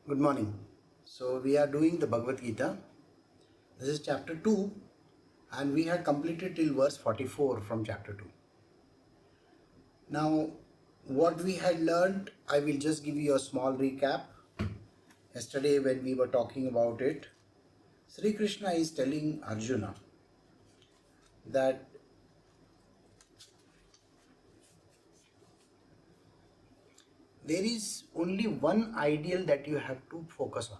Good morning. So we are doing the Bhagavad Gita. This is chapter 2 and we had completed till verse 44 from chapter 2. Now what we had learned, I will just give you a small recap. Yesterday when we were talking about it, Shri Krishna is telling Arjuna that there is only one ideal that you have to focus on.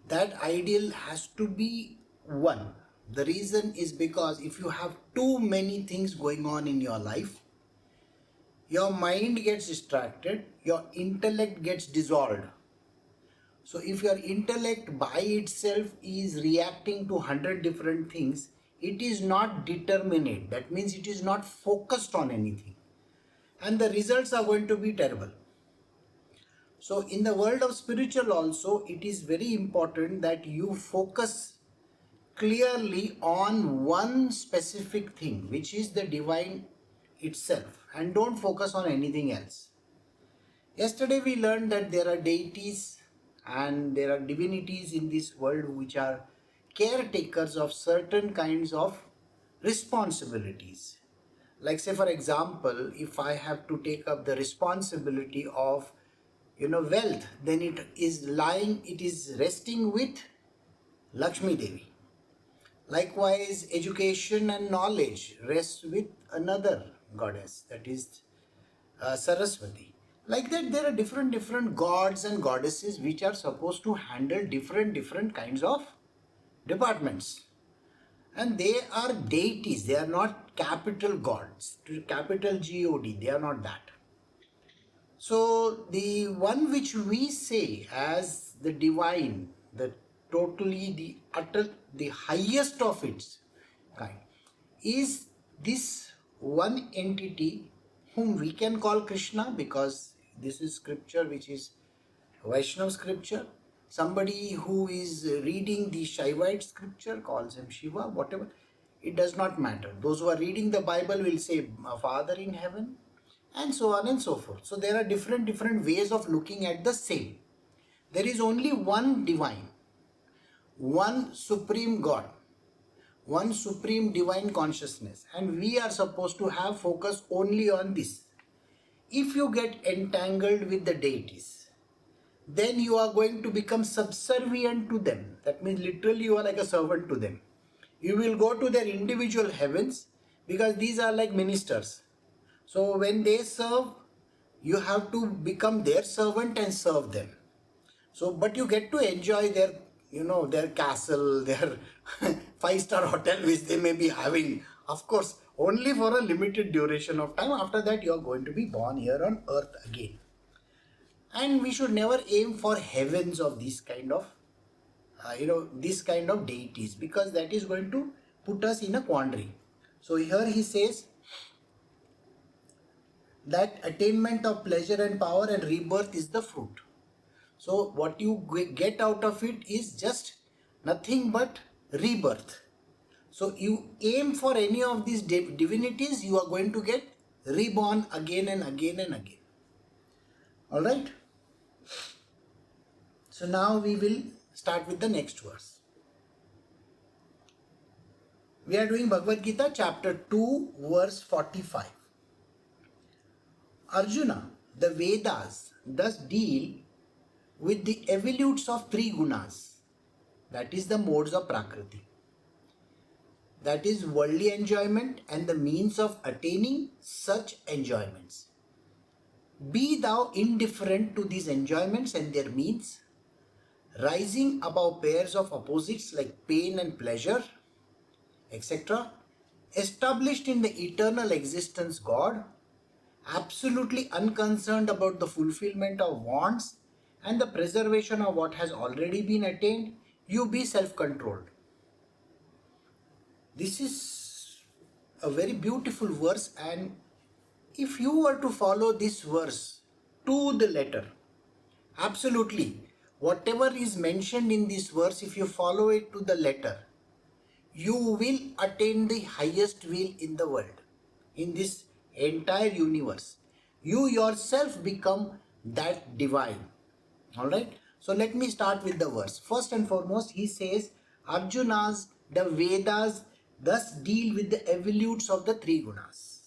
That ideal has to be one. The reason is because if you have too many things going on in your life, your mind gets distracted, your intellect gets dissolved. So if your intellect by itself is reacting to 100 different things, it is not determinate. That means it is not focused on anything. And the results are going to be terrible. So in the world of spiritual also, it is very important that you focus clearly on one specific thing, which is the divine itself, and don't focus on anything else. Yesterday we learned that there are deities and there are divinities in this world which are caretakers of certain kinds of responsibilities. Like say for example, if I have to take up the responsibility of wealth, then it is resting with Lakshmi Devi. Likewise, education and knowledge rests with another goddess, that is Saraswati. Like that, there are different gods and goddesses which are supposed to handle different kinds of departments. And they are deities, they are not capital gods, capital God, they are not that. So the one which we say as the divine, the totally the utter, the highest of its kind, is this one entity whom we can call Krishna, because this is scripture which is Vaishnava scripture. Somebody who is reading the Shaivite scripture calls him Shiva, whatever. It does not matter. Those who are reading the Bible will say Father in heaven, and so on and so forth. So there are different ways of looking at the same. There is only one divine, one supreme God, one supreme divine consciousness, and we are supposed to have focus only on this. If you get entangled with the deities, then you are going to become subservient to them. That means literally you are like a servant to them. You will go to their individual heavens because these are like ministers. So when they serve, you have to become their servant and serve them. So, but you get to enjoy their, their castle, their 5-star hotel which they may be having. Of course, only for a limited duration of time. After that, you are going to be born here on earth again. And we should never aim for heavens of this kind of, this kind of deities, because that is going to put us in a quandary. So here he says that attainment of pleasure and power and rebirth is the fruit. So what you get out of it is just nothing but rebirth. So you aim for any of these divinities, you are going to get reborn again and again and again. Alright? So now we will start with the next verse. We are doing Bhagavad Gita chapter 2 verse 45. Arjuna, the Vedas thus deal with the evolutes of 3 gunas, that is the modes of Prakriti, that is worldly enjoyment and the means of attaining such enjoyments. Be thou indifferent to these enjoyments and their means, rising above pairs of opposites like pain and pleasure, etc., established in the eternal existence God, absolutely unconcerned about the fulfillment of wants and the preservation of what has already been attained, you be self-controlled. This is a very beautiful verse, and if you were to follow this verse to the letter, absolutely, whatever is mentioned in this verse, if you follow it to the letter, you will attain the highest will in the world, in this entire universe. You yourself become that divine. Alright, so let me start with the verse. First and foremost, he says, Arjuna's, the Vedas thus deal with the evolutes of the three gunas.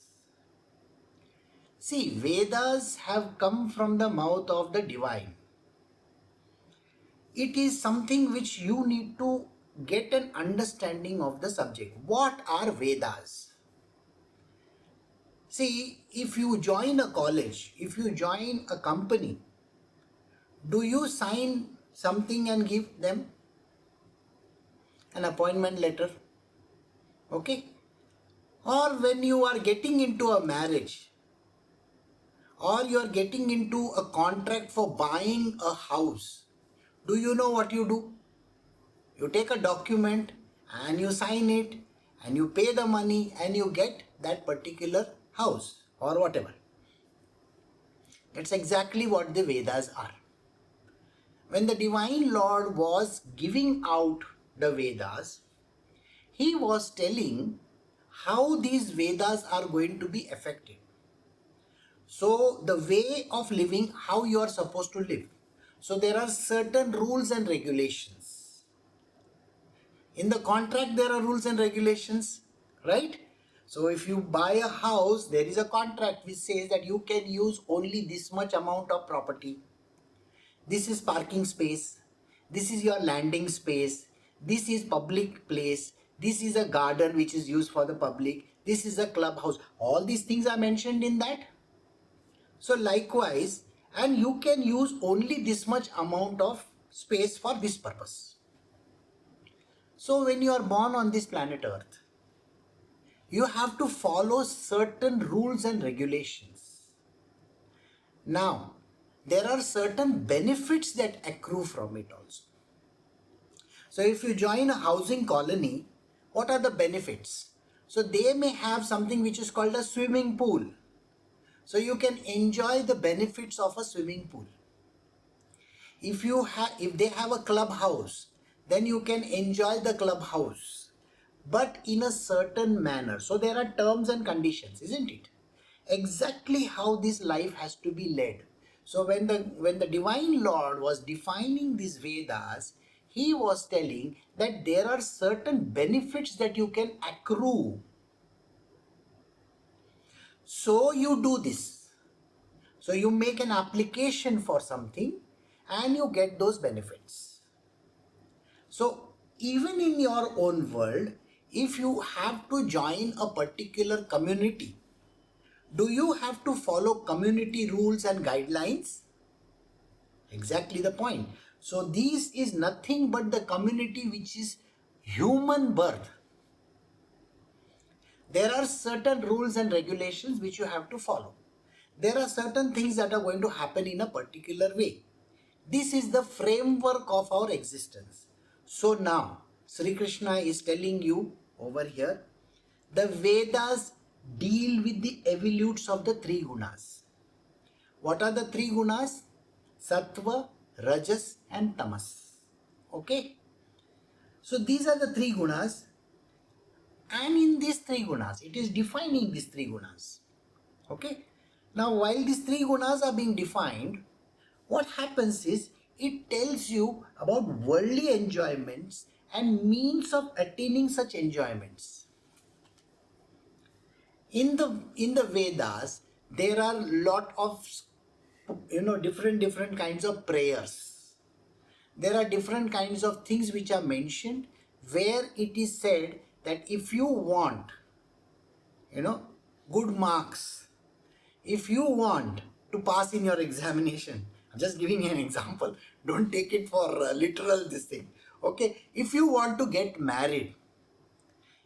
See, Vedas have come from the mouth of the divine. It is something which you need to get an understanding of the subject. What are Vedas? See, if you join a college, if you join a company, do you sign something and give them an appointment letter? Okay? Or when you are getting into a marriage, or you are getting into a contract for buying a house, do you know what you do? You take a document and you sign it and you pay the money and you get that particular house or whatever. That's exactly what the Vedas are. When the Divine Lord was giving out the Vedas, he was telling how these Vedas are going to be effective. So the way of living, how you are supposed to live. So there are certain rules and regulations. In the contract there are rules and regulations, right? So if you buy a house, there is a contract which says that you can use only this much amount of property. This is parking space. This is your landing space. This is public place. This is a garden which is used for the public. This is a clubhouse. All these things are mentioned in that. So likewise, and you can use only this much amount of space for this purpose. So when you are born on this planet Earth, you have to follow certain rules and regulations. Now, there are certain benefits that accrue from it also. So if you join a housing colony, what are the benefits? So they may have something which is called a swimming pool. So you can enjoy the benefits of a swimming pool. If they have a clubhouse, then you can enjoy the clubhouse, but in a certain manner. So there are terms and conditions, isn't it? Exactly how this life has to be led. So when the Divine Lord was defining these Vedas, he was telling that there are certain benefits that you can accrue. So you do this. So you make an application for something and you get those benefits. So even in your own world, if you have to join a particular community, do you have to follow community rules and guidelines? Exactly the point. So this is nothing but the community which is human birth. There are certain rules and regulations which you have to follow. There are certain things that are going to happen in a particular way. This is the framework of our existence. So now, Shri Krishna is telling you over here, the Vedas deal with the evolutes of the three gunas. What are the three gunas? Sattva, Rajas and Tamas. Okay? So these are the three gunas, and in these three gunas, it is defining these three gunas. Okay? Now while these three gunas are being defined, what happens is it tells you about worldly enjoyments and means of attaining such enjoyments. In the Vedas, there are lot of different kinds of prayers. There are different kinds of things which are mentioned where it is said that if you want good marks, if you want to pass in your examination, I'm just giving you an example, don't take it for literal this thing, okay? If you want to get married,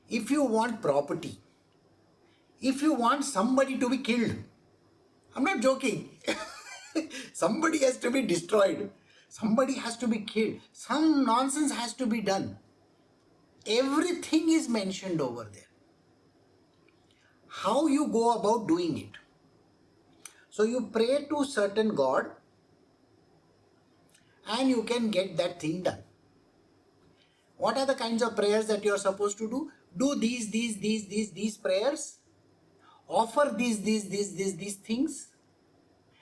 if you want property, if you want somebody to be killed, I'm not joking, somebody has to be destroyed, somebody has to be killed, some nonsense has to be done, everything is mentioned over there. How you go about doing it? So you pray to certain God and you can get that thing done. What are the kinds of prayers that you are supposed to do? Do these prayers, offer these things,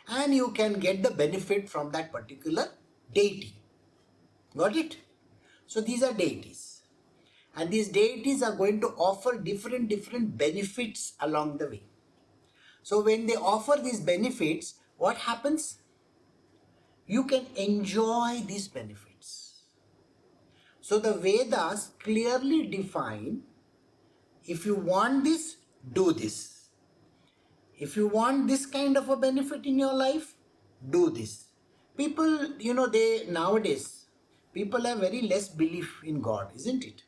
and you can get the benefit from that particular deity. Got it? So these are deities. And these deities are going to offer different benefits along the way. So when they offer these benefits, what happens? You can enjoy these benefits. So the Vedas clearly define, if you want this, do this. If you want this kind of a benefit in your life, do this. People, they nowadays, people have very less belief in God, isn't it?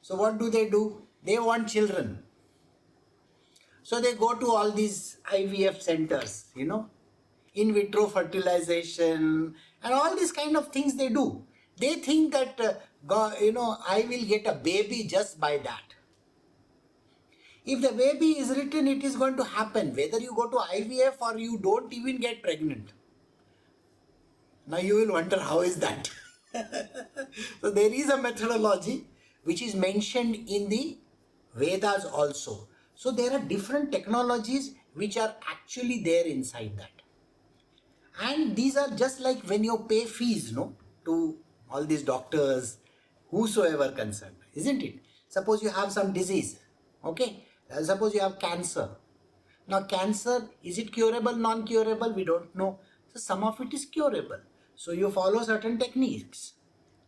So what do? They want children. So they go to all these IVF centers, in vitro fertilization and all these kind of things they do. They think that, God, I will get a baby just by that. If the baby is written, it is going to happen, whether you go to IVF or you don't even get pregnant. Now you will wonder, how is that? So there is a methodology which is mentioned in the Vedas also. So there are different technologies which are actually there inside that. And these are just like when you pay fees, to all these doctors, whosoever concerned, isn't it? Suppose you have some disease, okay? Suppose you have cancer. Now cancer, is it curable, non-curable? We don't know. So some of it is curable. So you follow certain techniques,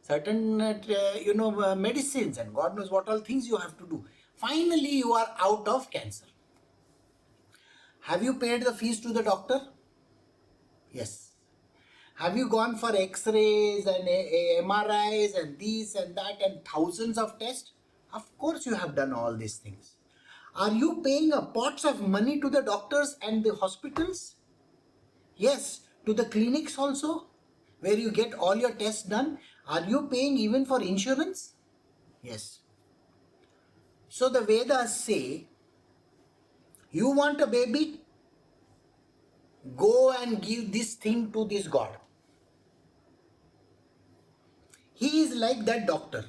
certain medicines, and God knows what all things you have to do. Finally, you are out of cancer. Have you paid the fees to the doctor? Yes. Have you gone for X-rays and MRIs and this and that and thousands of tests? Of course you have done all these things. Are you paying a pots of money to the doctors and the hospitals? Yes. To the clinics also, where you get all your tests done. Are you paying even for insurance? Yes. So the Vedas say, you want a baby? Go and give this thing to this God. He is like that doctor.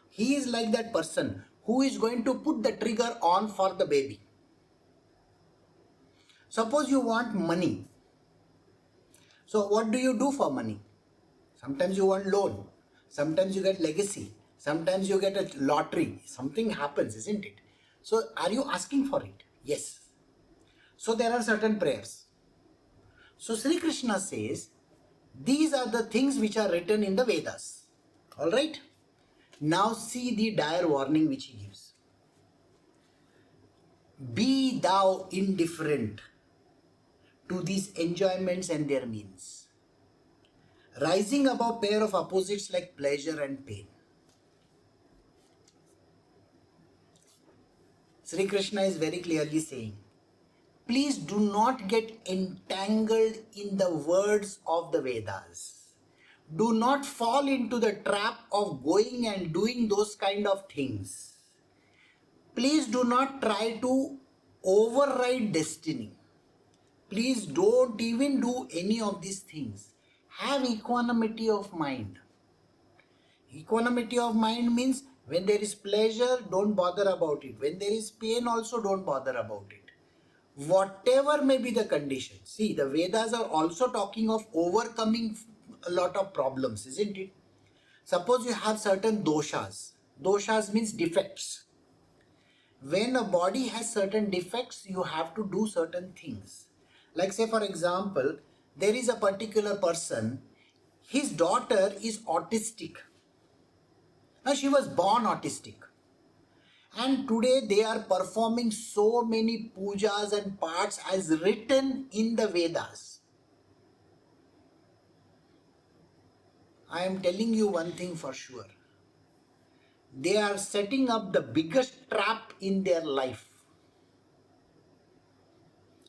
He is like that person who is going to put the trigger on for the baby. Suppose you want money. So what do you do for money? Sometimes you want loan. Sometimes you get legacy. Sometimes you get a lottery. Something happens, isn't it? So are you asking for it? Yes. So there are certain prayers. So Shri Krishna says, these are the things which are written in the Vedas. Alright? Now see the dire warning which he gives. Be thou indifferent to these enjoyments and their means, rising above pair of opposites like pleasure and pain. Sri Krishna is very clearly saying, please do not get entangled in the words of the Vedas. Do not fall into the trap of going and doing those kind of things. Please do not try to override destiny. Please don't even do any of these things. Have equanimity of mind. Equanimity of mind means when there is pleasure, don't bother about it. When there is pain also, don't bother about it. Whatever may be the condition. See, the Vedas are also talking of overcoming a lot of problems, isn't it? Suppose you have certain doshas. Doshas means defects. When a body has certain defects, you have to do certain things. Like say for example, there is a particular person, his daughter is autistic. Now she was born autistic. And today they are performing so many pujas and parts as written in the Vedas. I am telling you one thing for sure. They are setting up the biggest trap in their life.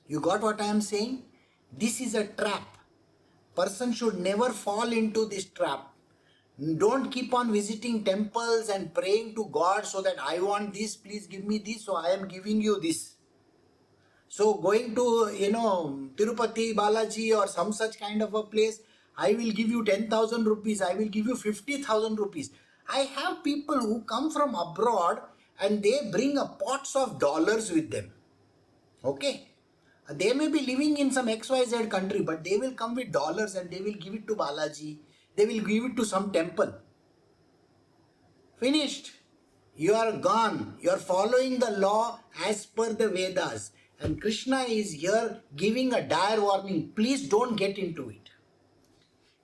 You got what I am saying? This is a trap. Person should never fall into this trap. Don't keep on visiting temples and praying to God so that I want this, please give me this, so I am giving you this. So going to, Tirupati, Balaji or some such kind of a place, I will give you 10,000 rupees, I will give you 50,000 rupees. I have people who come from abroad and they bring a pots of dollars with them. Okay. They may be living in some XYZ country, but they will come with dollars and they will give it to Balaji. They will give it to some temple. Finished. You are gone. You are following the law as per the Vedas. And Krishna is here giving a dire warning. Please don't get into it.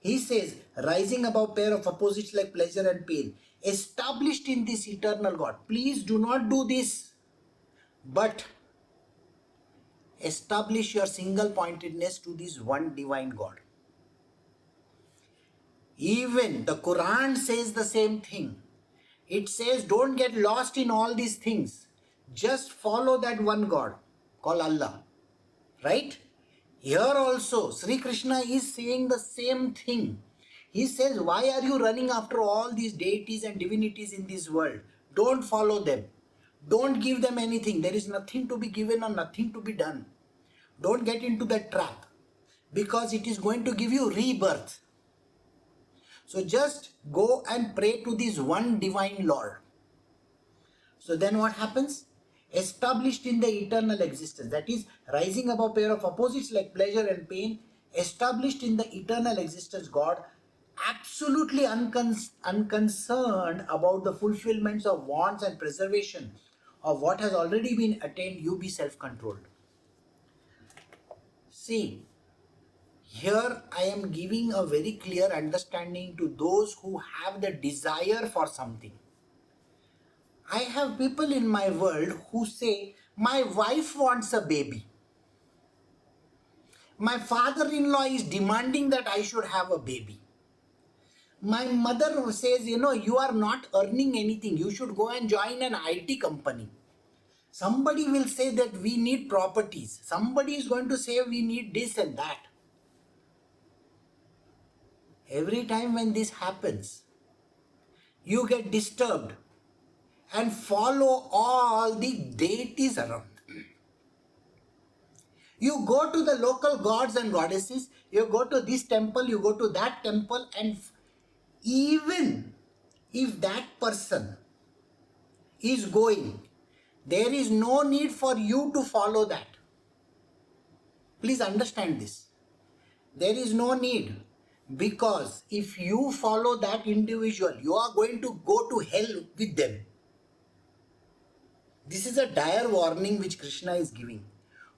He says, rising above pair of opposites like pleasure and pain, established in this eternal God. Please do not do this. But establish your single pointedness to this one divine God. Even the Quran says the same thing. It says don't get lost in all these things. Just follow that one God called Allah. Right? Here also Shri Krishna is saying the same thing. He says, why are you running after all these deities and divinities in this world? Don't follow them. Don't give them anything. There is nothing to be given or nothing to be done. Don't get into that trap, because it is going to give you rebirth. So just go and pray to this one divine Lord. So then what happens? Established in the eternal existence, that is rising above pair of opposites like pleasure and pain, established in the eternal existence God, absolutely unconcerned about the fulfillments of wants and preservation of what has already been attained, you be self-controlled. See, here I am giving a very clear understanding to those who have the desire for something. I have people in my world who say, my wife wants a baby. My father-in-law is demanding that I should have a baby. My mother says, you are not earning anything. You should go and join an IT company. Somebody will say that we need properties. Somebody is going to say we need this and that. Every time when this happens, you get disturbed and follow all the deities around. You go to the local gods and goddesses, you go to this temple, you go to that temple, and even if that person is going, there is no need for you to follow that. Please understand this. There is no need, because if you follow that individual, you are going to go to hell with them. This is a dire warning which Krishna is giving.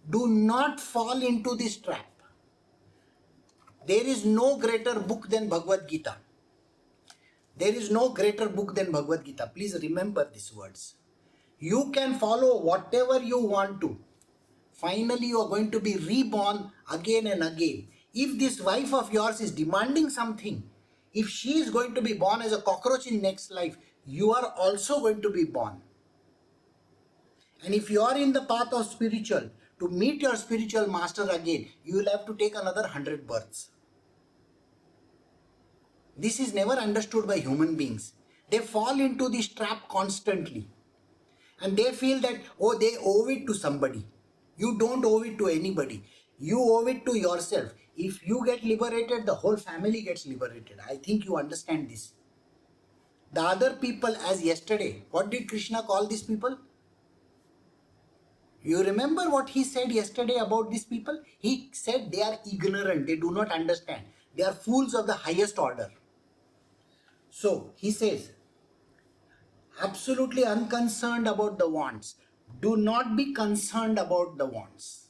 Do not fall into this trap. There is no greater book than Bhagavad Gita. There is no greater book than Bhagavad Gita. Please remember these words. You can follow whatever you want to. Finally, you are going to be reborn again and again. If this wife of yours is demanding something, if she is going to be born as a cockroach in next life, you are also going to be born. And if you are in the path of spiritual, to meet your spiritual master again, you will have to take another 100 births. This is never understood by human beings. They fall into this trap constantly. And they feel that, they owe it to somebody. You don't owe it to anybody. You owe it to yourself. If you get liberated, the whole family gets liberated. I think you understand this. The other people, as yesterday, what did Krishna call these people? You remember what he said yesterday about these people? He said they are ignorant, they do not understand. They are fools of the highest order. So, he says, absolutely unconcerned about the wants. Do not be concerned about the wants.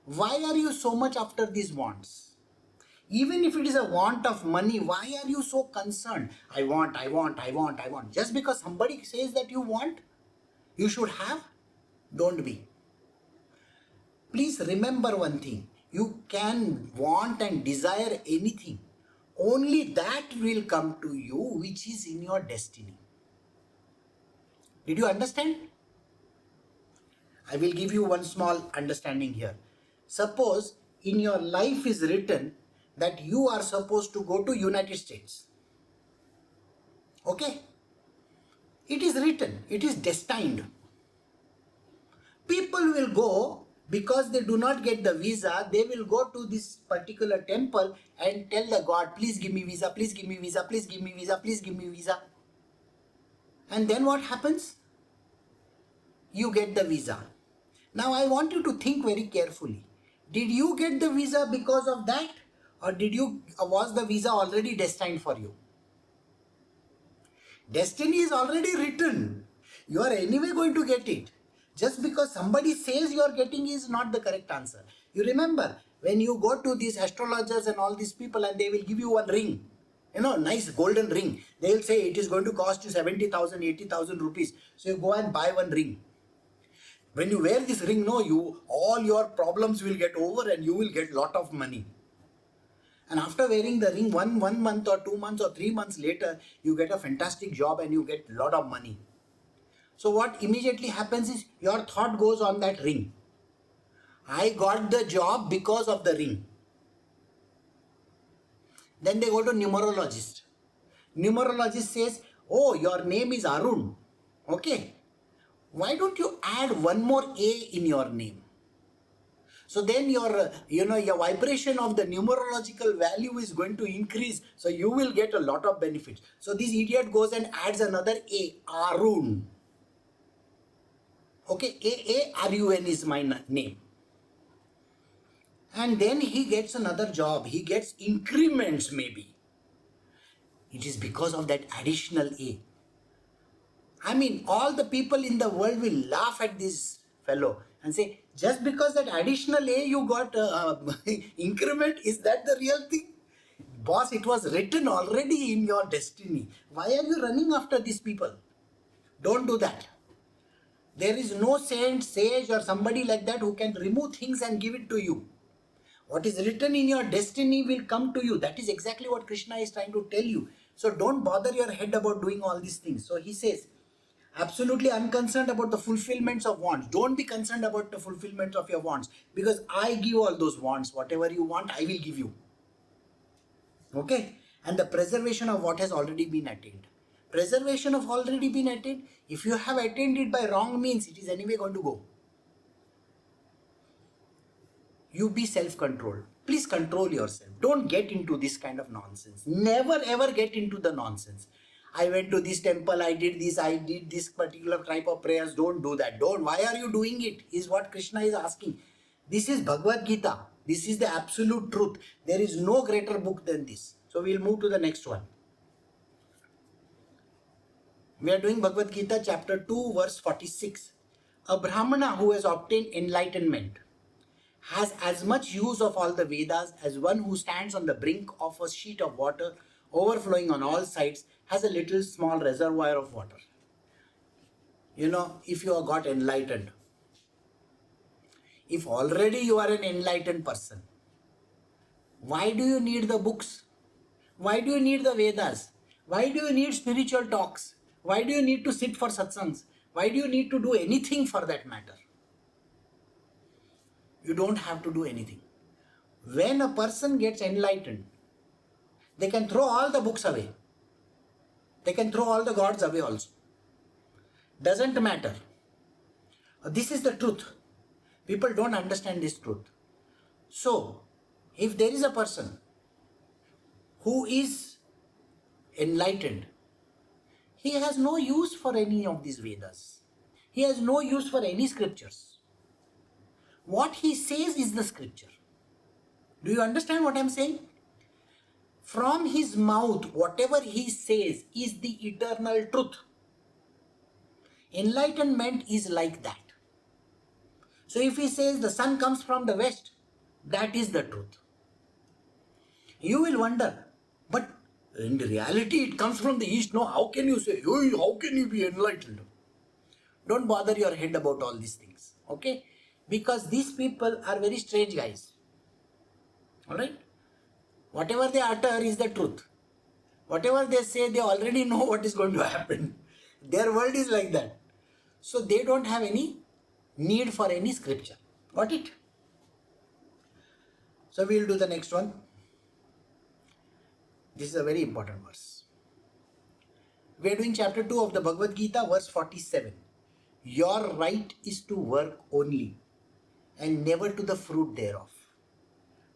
Why are you so much after these wants? Even if it is a want of money, why are you so concerned? I want. Just because somebody says that you want, you should have, don't be. Please remember one thing. You can want and desire anything. Only that will come to you which is in your destiny. Did you understand? I will give you one small understanding here. Suppose in your life is written that you are supposed to go to United States. Okay? It is written. It is destined. People will go because they do not get the visa. They will go to this particular temple and tell the God, please give me visa, please give me visa, please give me visa, please give me visa. And then what happens? You get the visa. Now I want you to think very carefully. Did you get the visa because of that? Or was the visa already destined for you? Destiny is already written. You are anyway going to get it. Just because somebody says you are getting is not the correct answer. You remember when you go to these astrologers and all these people and they will give you one ring, nice golden ring. They will say it is going to cost you 70,000, 80,000 rupees. So you go and buy one ring. When you wear this ring, all your problems will get over and you will get lot of money. And after wearing the ring, one month or 2 months or 3 months later, you get a fantastic job and you get a lot of money. So what immediately happens is your thought goes on that ring. I got the job because of the ring. Then they go to numerologist. Numerologist says, oh, your name is Arun. Okay. Why don't you add one more A in your name? So then your vibration of the numerological value is going to increase. So you will get a lot of benefits. So this idiot goes and adds another A, Arun. Okay, A-A-R-U-N is my name. And then he gets another job. He gets increments maybe. It is because of that additional A. I mean, all the people in the world will laugh at this fellow and say, just because that additional A you got increment, is that the real thing? Boss, it was written already in your destiny. Why are you running after these people? Don't do that. There is no saint, sage or somebody like that who can remove things and give it to you. What is written in your destiny will come to you. That is exactly what Krishna is trying to tell you. So don't bother your head about doing all these things. So he says, absolutely unconcerned about the fulfillments of wants. Don't be concerned about the fulfillment of your wants, because I give all those wants. Whatever you want, I will give you. Okay? And the preservation of what has already been attained. Preservation of already been attained. If you have attained it by wrong means, it is anyway going to go. You be self-controlled. Please control yourself. Don't get into this kind of nonsense. Never ever get into the nonsense. I went to this temple, I did this particular type of prayers. Don't do that. Why are you doing it? Is what Krishna is asking. This is Bhagavad Gita. This is the absolute truth. There is no greater book than this. So we'll move to the next one. We are doing Bhagavad Gita chapter 2 verse 46. A Brahmana who has obtained enlightenment has as much use of all the Vedas as one who stands on the brink of a sheet of water overflowing on all sides has a little small reservoir of water. If you have got enlightened, if already you are an enlightened person, why do you need the books? Why do you need the Vedas? Why do you need spiritual talks? Why do you need to sit for satsangs? Why do you need to do anything for that matter? You don't have to do anything. When a person gets enlightened, they can throw all the books away. They can throw all the gods away also. Doesn't matter. This is the truth. People don't understand this truth. So, if there is a person who is enlightened, he has no use for any of these Vedas. He has no use for any scriptures. What he says is the scripture. Do you understand what I am saying? From his mouth, whatever he says is the eternal truth. Enlightenment is like that. So if he says the sun comes from the west, that is the truth. You will wonder, but in reality it comes from the east. No, how can you say, how can you be enlightened? Don't bother your head about all these things. Okay? Because these people are very strange guys. Alright? Whatever they utter is the truth. Whatever they say, they already know what is going to happen. Their world is like that. So they don't have any need for any scripture. Got it? So we will do the next one. This is a very important verse. We are doing chapter 2 of the Bhagavad Gita, verse 47. Your right is to work only, and never to the fruit thereof.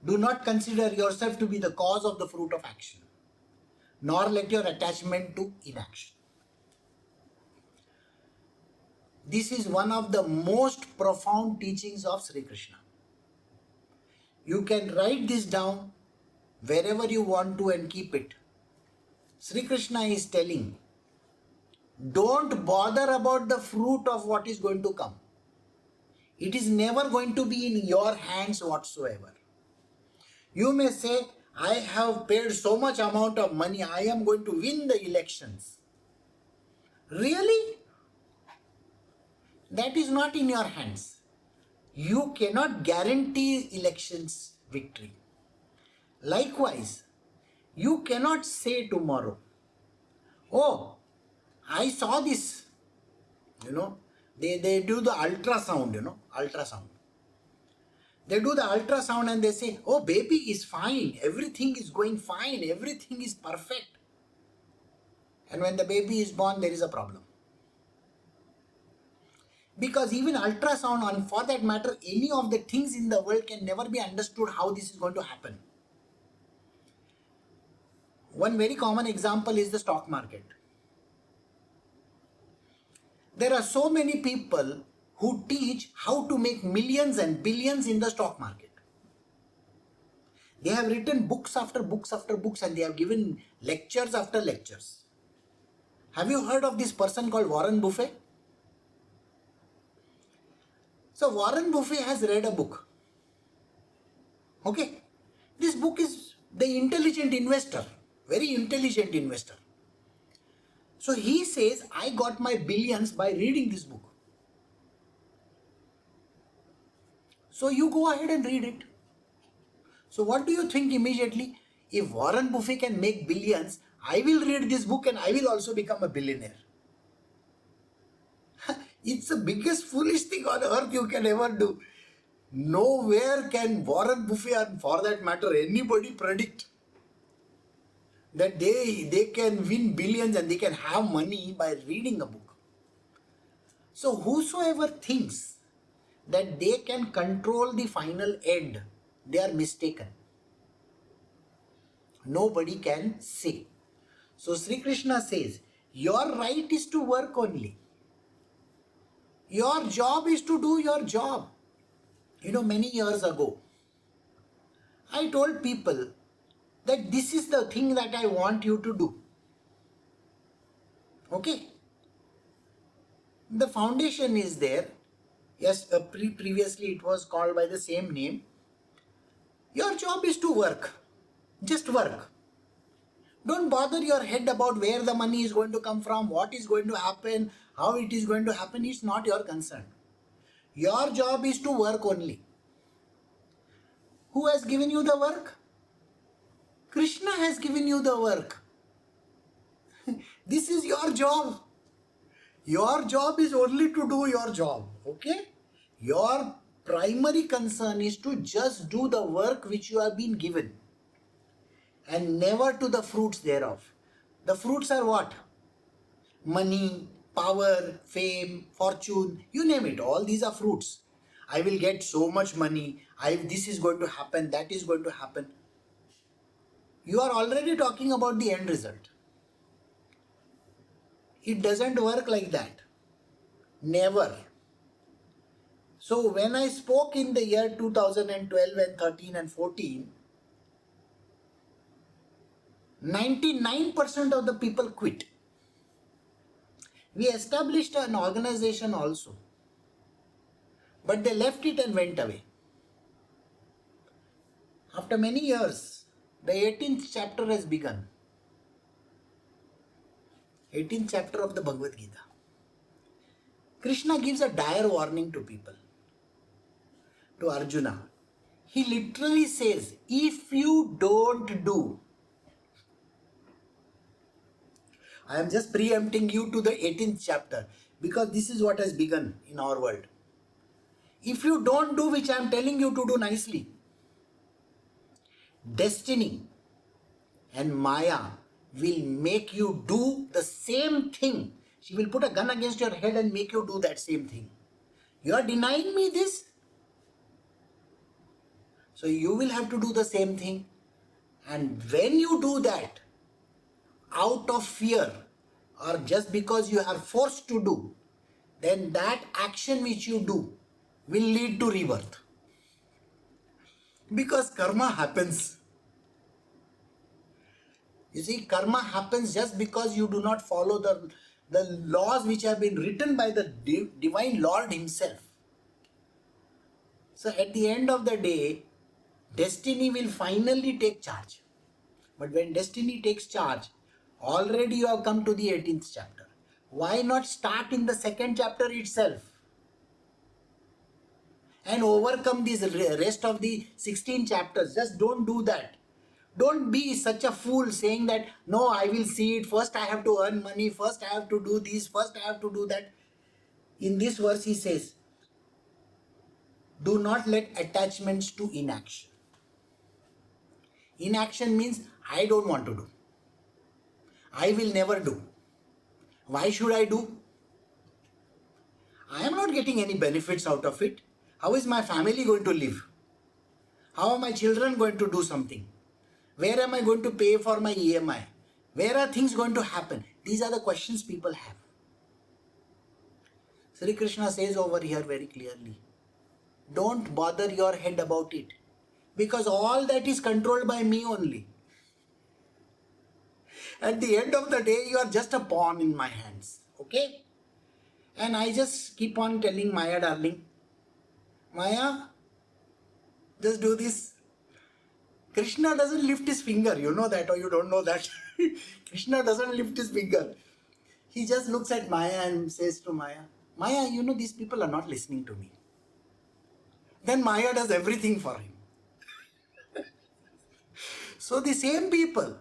Do not consider yourself to be the cause of the fruit of action, nor let your attachment to inaction. This is one of the most profound teachings of Shri Krishna. You can write this down wherever you want to and keep it. Shri Krishna is telling, don't bother about the fruit of what is going to come. It is never going to be in your hands whatsoever. You may say, I have paid so much amount of money, I am going to win the elections. Really? That is not in your hands. You cannot guarantee elections victory. Likewise, you cannot say tomorrow, oh, I saw this, they do the ultrasound, ultrasound. They do the ultrasound and they say, oh, baby is fine, everything is going fine, everything is perfect. And when the baby is born, there is a problem. Because even ultrasound, and for that matter, any of the things in the world can never be understood how this is going to happen. One very common example is the stock market. There are so many people who teach how to make millions and billions in the stock market. They have written books after books after books, and they have given lectures after lectures. Have you heard of this person called Warren Buffett? So Warren Buffett has read a book. Okay. This book is The Intelligent Investor. Very intelligent investor. So he says, I got my billions by reading this book. So you go ahead and read it. So what do you think immediately? If Warren Buffett can make billions, I will read this book and I will also become a billionaire. It's the biggest foolish thing on earth you can ever do. Nowhere can Warren Buffett, and for that matter anybody, predict that they can win billions and they can have money by reading a book. So whosoever thinks that they can control the final end, they are mistaken. Nobody can say. So Sri Krishna says, your right is to work only. Your job is to do your job. Many years ago, I told people that this is the thing that I want you to do. Okay? The foundation is there. Yes, previously it was called by the same name. Your job is to work. Just work. Don't bother your head about where the money is going to come from, what is going to happen, how it is going to happen. It's not your concern. Your job is to work only. Who has given you the work? Krishna has given you the work. This is your job. Your job is only to do your job. Okay? Your primary concern is to just do the work which you have been given, and never to the fruits thereof. The fruits are what? Money, power, fame, fortune, you name it. All these are fruits. I will get so much money. This is going to happen, that is going to happen. You are already talking about the end result. It doesn't work like that. Never. So when I spoke in the year 2012 and 13 and 14, 99% of the people quit. We established an organization also, but they left it and went away. After many years, the 18th chapter has begun. 18th chapter of the Bhagavad Gita. Krishna gives a dire warning to people, to Arjuna. He literally says, if you don't do, I am just preempting you to the 18th chapter because this is what has begun in our world. If you don't do which I am telling you to do nicely, destiny and Maya will make you do the same thing. She will put a gun against your head and make you do that same thing. You are denying me this? So you will have to do the same thing. And when you do that, out of fear or just because you are forced to do, then that action which you do will lead to rebirth. Because karma happens. You see, karma happens just because you do not follow the laws which have been written by the divine Lord himself. So at the end of the day, destiny will finally take charge. But when destiny takes charge, already you have come to the 18th chapter. Why not start in the second chapter itself and overcome these rest of the 16 chapters? Just don't do that. Don't be such a fool saying that, no, I will see it. First I have to earn money. First I have to do this. First I have to do that. In this verse he says, do not let attachments to inaction. Inaction means I don't want to do. I will never do. Why should I do? I am not getting any benefits out of it. How is my family going to live? How are my children going to do something? Where am I going to pay for my EMI? Where are things going to happen? These are the questions people have. Shri Krishna says over here very clearly, don't bother your head about it, because all that is controlled by me only. At the end of the day, you are just a pawn in my hands. Okay? And I just keep on telling Maya, darling, Maya, just do this. Krishna doesn't lift his finger. You know that or you don't know that. Krishna doesn't lift his finger. He just looks at Maya and says to Maya, Maya, you know, these people are not listening to me. Then Maya does everything for him. So the same people.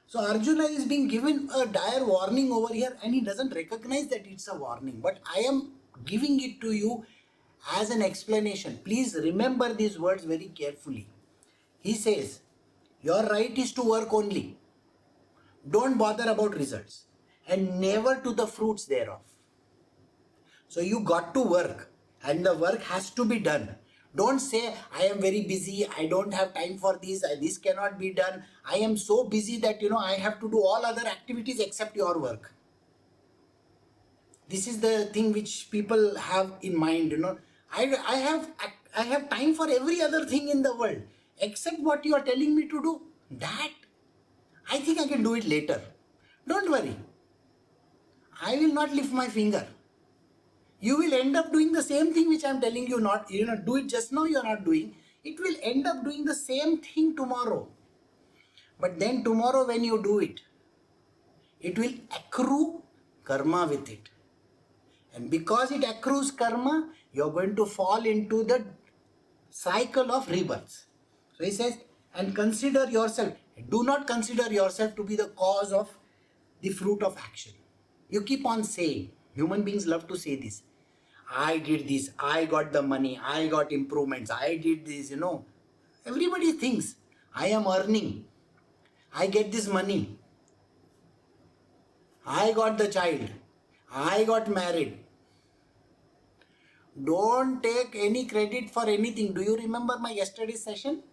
So Arjuna is being given a dire warning over here and he doesn't recognize that it's a warning. But I am giving it to you as an explanation. Please remember these words very carefully. He says, your right is to work only. Don't bother about results and never to the fruits thereof. So you got to work and the work has to be done. Don't say, I am very busy, I don't have time for this cannot be done. I am so busy that, I have to do all other activities except your work. This is the thing which people have in mind, I have time for every other thing in the world except what you are telling me to do. That, I think I can do it later. Don't worry. I will not lift my finger. You will end up doing the same thing which I am telling you not, do it just now you are not doing. It will end up doing the same thing tomorrow. But then tomorrow when you do it, it will accrue karma with it. And because it accrues karma, you are going to fall into the cycle of rebirths. So he says, and consider yourself. Do not consider yourself to be the cause of the fruit of action. You keep on saying, human beings love to say this. I did this, I got the money, I got improvements, I did this, Everybody thinks, I am earning, I get this money, I got the child, I got married. Don't take any credit for anything. Do you remember my yesterday's session?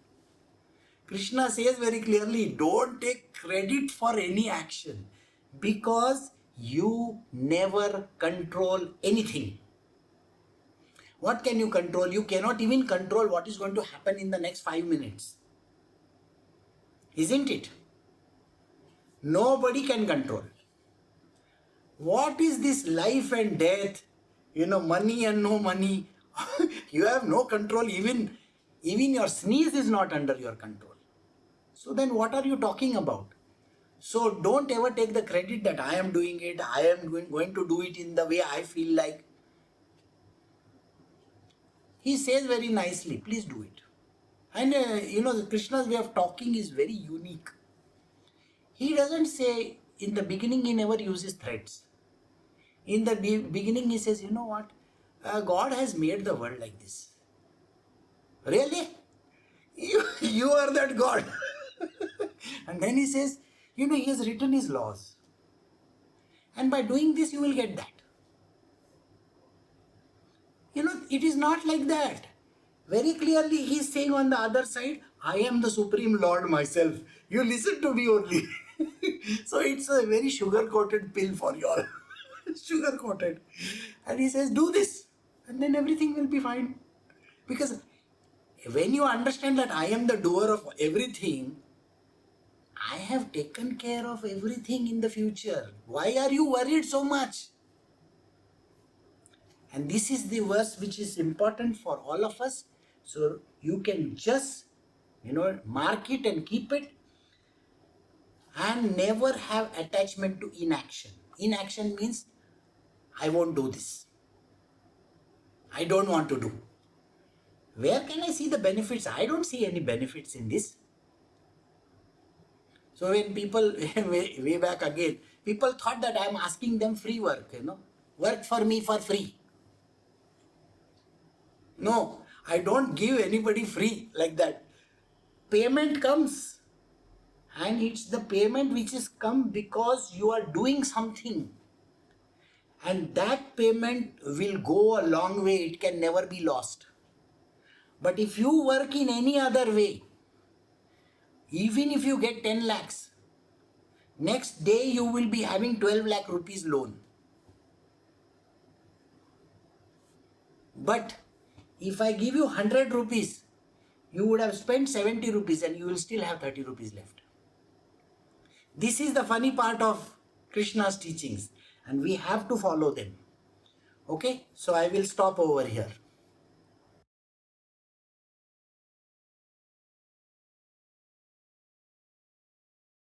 Krishna says very clearly, don't take credit for any action because you never control anything. What can you control? You cannot even control what is going to happen in the next 5 minutes. Isn't it? Nobody can control. What is this life and death? Money and no money. You have no control. Even your sneeze is not under your control. So then what are you talking about? So don't ever take the credit that I am doing it. I am going to do it in the way I feel like. He says very nicely, please do it. And Krishna's way of talking is very unique. He doesn't say, in the beginning he never uses threats. In the beginning he says, you know what? God has made the world like this. Really? You are that God. And then he says, he has written his laws. And by doing this you will get that. It is not like that. Very clearly he is saying on the other side, I am the Supreme Lord myself. You listen to me only. So it's a very sugar-coated pill for you all. Sugar-coated. And he says, do this. And then everything will be fine. Because when you understand that I am the doer of everything, I have taken care of everything in the future. Why are you worried so much? And this is the verse which is important for all of us. So you can just, mark it and keep it, and never have attachment to inaction. Inaction means I won't do this. I don't want to do. Where can I see the benefits? I don't see any benefits in this. So when people, way back again, people thought that I am asking them free work, work for me for free. No, I don't give anybody free like that. Payment comes, and it's the payment which is come because you are doing something. And that payment will go a long way, it can never be lost. But if you work in any other way, even if you get 10 lakhs, next day you will be having 12 lakh rupees loan. But if I give you 100 rupees, you would have spent 70 rupees and you will still have 30 rupees left. This is the funny part of Krishna's teachings, and we have to follow them. Okay, so I will stop over here.